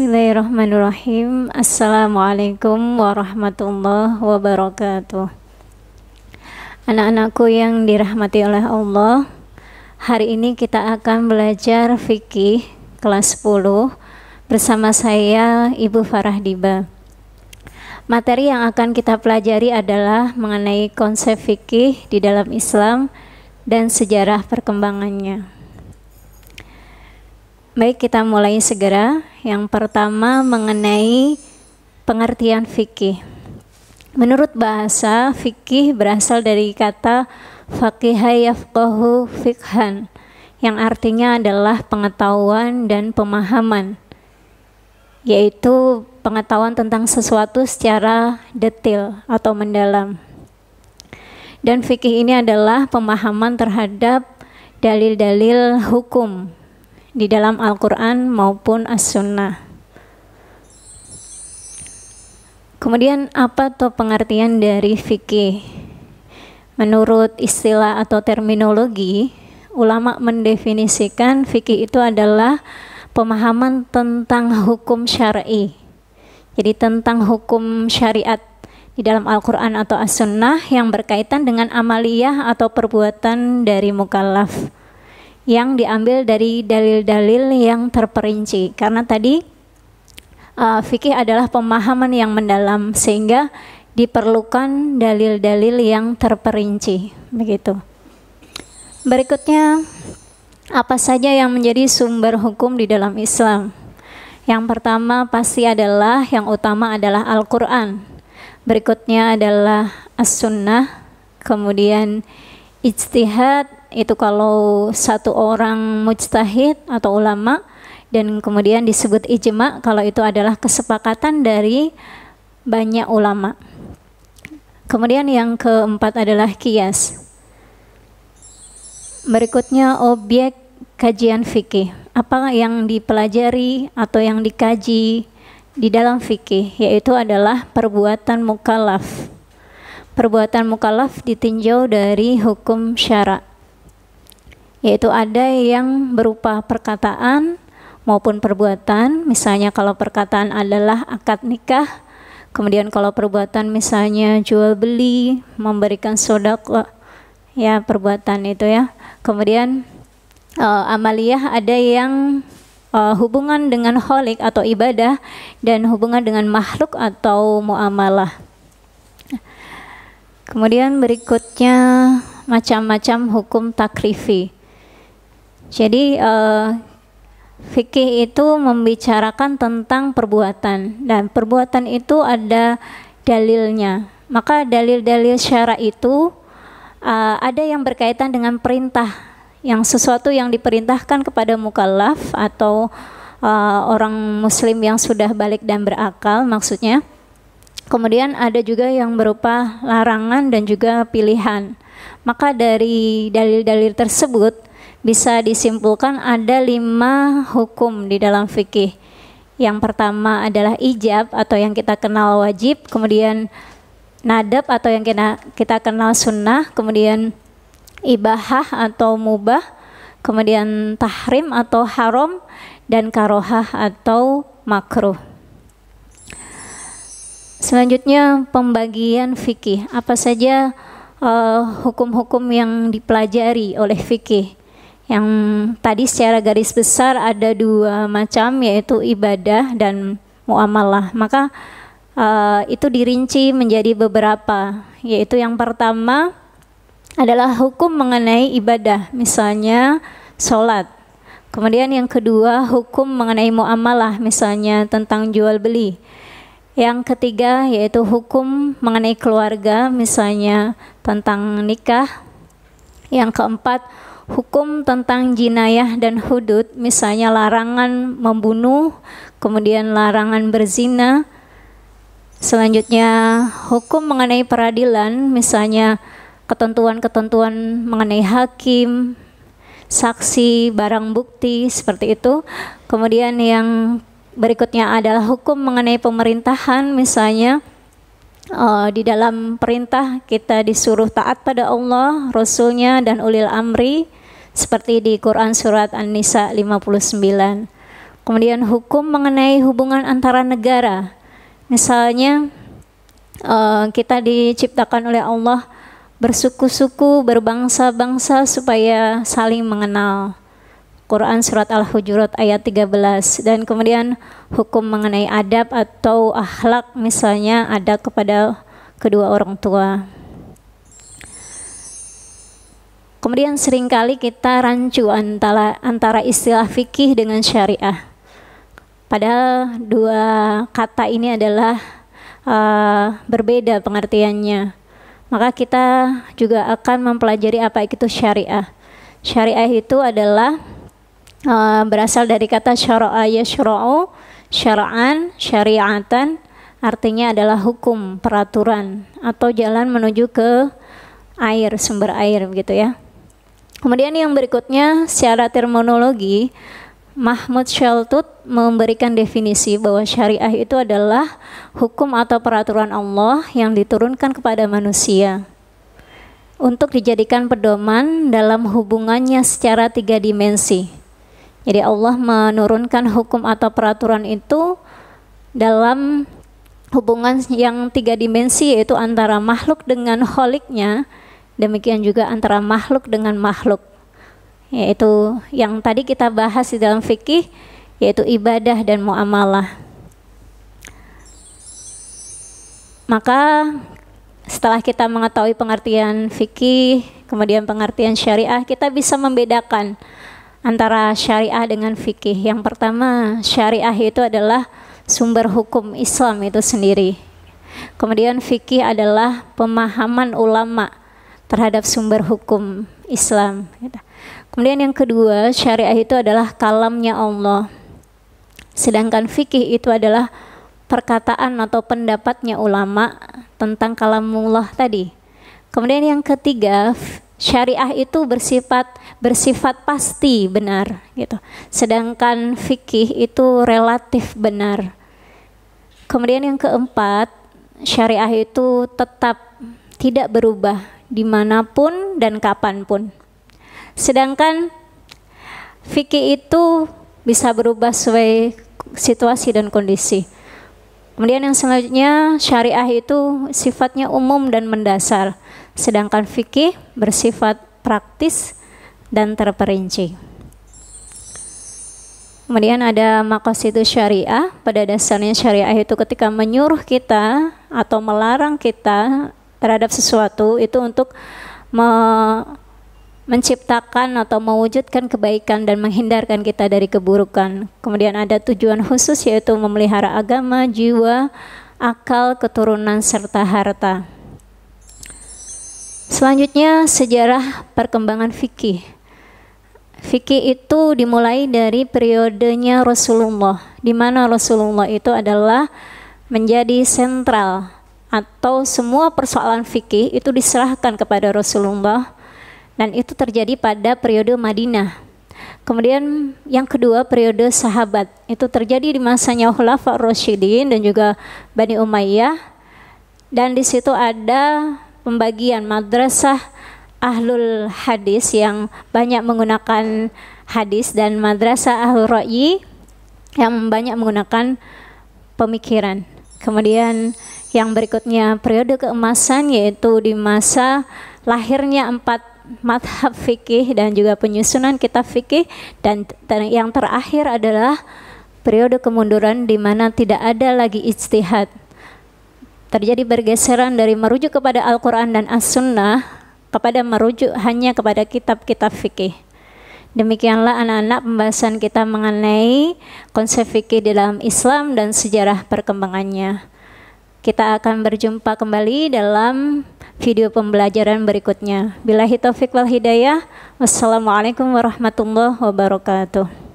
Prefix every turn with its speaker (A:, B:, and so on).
A: Bismillahirrahmanirrahim. Assalamualaikum warahmatullahi wabarakatuh. Anak-anakku yang dirahmati oleh Allah, hari ini kita akan belajar fikih kelas 10 bersama saya Ibu Farah Diba. Materi yang akan kita pelajari adalah mengenai konsep fikih di dalam Islam dan sejarah perkembangannya. Baik, kita mulai segera. Yang pertama mengenai pengertian fikih. Menurut bahasa, fikih berasal dari kata faqiha yafqahu fiqhan, yang artinya adalah pengetahuan dan pemahaman, yaitu pengetahuan tentang sesuatu secara detail atau mendalam. Dan fikih ini adalah pemahaman terhadap dalil-dalil hukum di dalam Al-Quran maupun As-Sunnah. Kemudian apa tuh pengertian dari fikih? Menurut istilah atau terminologi, ulama mendefinisikan fikih itu adalah pemahaman tentang hukum syar'i. Jadi tentang hukum syariat di dalam Al-Quran atau As-Sunnah yang berkaitan dengan amaliyah atau perbuatan dari mukallaf, yang diambil dari dalil-dalil yang terperinci. Karena tadi fikih adalah pemahaman yang mendalam, sehingga diperlukan dalil-dalil yang terperinci. Begitu. Berikutnya, apa saja yang menjadi sumber hukum di dalam Islam? Yang pertama pasti adalah, yang utama adalah Al-Quran. Berikutnya adalah As-Sunnah. Kemudian ijtihad, itu kalau satu orang mujtahid atau ulama, dan kemudian disebut ijma kalau itu adalah kesepakatan dari banyak ulama. Kemudian yang keempat adalah qiyas. Berikutnya objek kajian fikih. Apa yang dipelajari atau yang dikaji di dalam fikih, yaitu adalah perbuatan mukallaf. Perbuatan mukallaf ditinjau dari hukum syara', yaitu ada yang berupa perkataan maupun perbuatan. Misalnya kalau perkataan adalah akad nikah, kemudian kalau perbuatan misalnya jual beli, memberikan sedekah, ya perbuatan itu ya. Kemudian amaliyah ada yang hubungan dengan kholik atau ibadah, dan hubungan dengan makhluk atau muamalah. Kemudian berikutnya macam-macam hukum takrifi. Jadi fikih itu membicarakan tentang perbuatan, dan perbuatan itu ada dalilnya. Maka dalil-dalil syara itu ada yang berkaitan dengan perintah, yang sesuatu yang diperintahkan kepada mukallaf atau orang muslim yang sudah balik dan berakal maksudnya. Kemudian ada juga yang berupa larangan dan juga pilihan. Maka dari dalil-dalil tersebut bisa disimpulkan ada 5 hukum di dalam fikih. Yang pertama adalah ijab atau yang kita kenal wajib, kemudian nadab atau yang kita kenal sunnah, kemudian ibahah atau mubah, kemudian tahrim atau haram, dan karohah atau makruh. Selanjutnya pembagian fikih. Apa saja hukum-hukum yang dipelajari oleh fikih? Yang tadi secara garis besar ada 2 macam, yaitu ibadah dan muamalah. Maka itu dirinci menjadi beberapa, yaitu yang pertama adalah hukum mengenai ibadah, misalnya sholat. Kemudian yang kedua hukum mengenai muamalah, misalnya tentang jual beli. Yang ketiga yaitu hukum mengenai keluarga, misalnya tentang nikah. Yang keempat hukum tentang jinayah dan hudud, misalnya larangan membunuh, kemudian larangan berzina. Selanjutnya hukum mengenai peradilan, misalnya ketentuan-ketentuan mengenai hakim, saksi, barang bukti, seperti itu. Kemudian yang berikutnya adalah hukum mengenai pemerintahan, misalnya di dalam perintah kita disuruh taat pada Allah, Rasulnya, dan ulil amri, seperti di Quran surat An-Nisa 59. Kemudian hukum mengenai hubungan antara negara. Misalnya kita diciptakan oleh Allah bersuku-suku, berbangsa-bangsa supaya saling mengenal. Quran surat Al-Hujurat ayat 13. Dan kemudian hukum mengenai adab atau akhlak, misalnya adab kepada kedua orang tua. Kemudian seringkali kita rancu antara istilah fikih dengan syariah. Padahal dua kata ini adalah berbeda pengertiannya. Maka kita juga akan mempelajari apa itu syariah. Syariah itu adalah berasal dari kata syara'a yashra'u, syara'an, syariatan, artinya adalah hukum, peraturan, atau jalan menuju ke air, sumber air begitu ya. Kemudian yang berikutnya secara terminologi, Mahmud Shaltut memberikan definisi bahwa syariah itu adalah hukum atau peraturan Allah yang diturunkan kepada manusia untuk dijadikan pedoman dalam hubungannya secara 3 dimensi. Jadi Allah menurunkan hukum atau peraturan itu dalam hubungan yang 3 dimensi, yaitu antara makhluk dengan kholiknya, demikian juga antara makhluk dengan makhluk, yaitu yang tadi kita bahas di dalam fikih, yaitu ibadah dan muamalah. Maka setelah kita mengetahui pengertian fikih, kemudian pengertian syariah, kita bisa membedakan antara syariah dengan fikih. Yang pertama, syariah itu adalah sumber hukum Islam itu sendiri. Kemudian fikih adalah pemahaman ulama terhadap sumber hukum Islam. Kemudian yang kedua, syariah itu adalah kalamnya Allah. Sedangkan fikih itu adalah perkataan atau pendapatnya ulama tentang kalamullah tadi. Kemudian yang ketiga, syariah itu bersifat pasti benar gitu. Sedangkan fikih itu relatif benar. Kemudian yang keempat, syariah itu tetap tidak berubah dimanapun dan kapanpun. Sedangkan fikih itu bisa berubah sesuai situasi dan kondisi. Kemudian yang selanjutnya, syariah itu sifatnya umum dan mendasar. Sedangkan fikih bersifat praktis dan terperinci. Kemudian ada maqasidus syariah. Pada dasarnya syariah itu ketika menyuruh kita atau melarang kita terhadap sesuatu itu untuk menciptakan atau mewujudkan kebaikan dan menghindarkan kita dari keburukan. Kemudian ada tujuan khusus, yaitu memelihara agama, jiwa, akal, keturunan, serta harta. Selanjutnya sejarah perkembangan fikih. Fikih itu dimulai dari periodenya Rasulullah, di mana Rasulullah itu adalah menjadi sentral, atau semua persoalan fikih itu diserahkan kepada Rasulullah, dan itu terjadi pada periode Madinah. Kemudian yang kedua, periode sahabat, itu terjadi di masanya Khulafaur Rasyidin dan juga Bani Umayyah, dan di situ ada pembagian madrasah ahlul hadis yang banyak menggunakan hadis, dan madrasah ahlul ra'yi yang banyak menggunakan pemikiran. Kemudian yang berikutnya periode keemasan, yaitu di masa lahirnya 4 madhab fikih dan juga penyusunan kitab fikih, dan yang terakhir adalah periode kemunduran di mana tidak ada lagi ijtihad. Terjadi bergeseran dari merujuk kepada Al-Quran dan As-Sunnah kepada merujuk hanya kepada kitab-kitab fikih. Demikianlah anak-anak pembahasan kita mengenai konsep fikih di dalam Islam dan sejarah perkembangannya. Kita akan berjumpa kembali dalam video pembelajaran berikutnya. Billahi taufiq wal hidayah. Wassalamualaikum warahmatullahi wabarakatuh.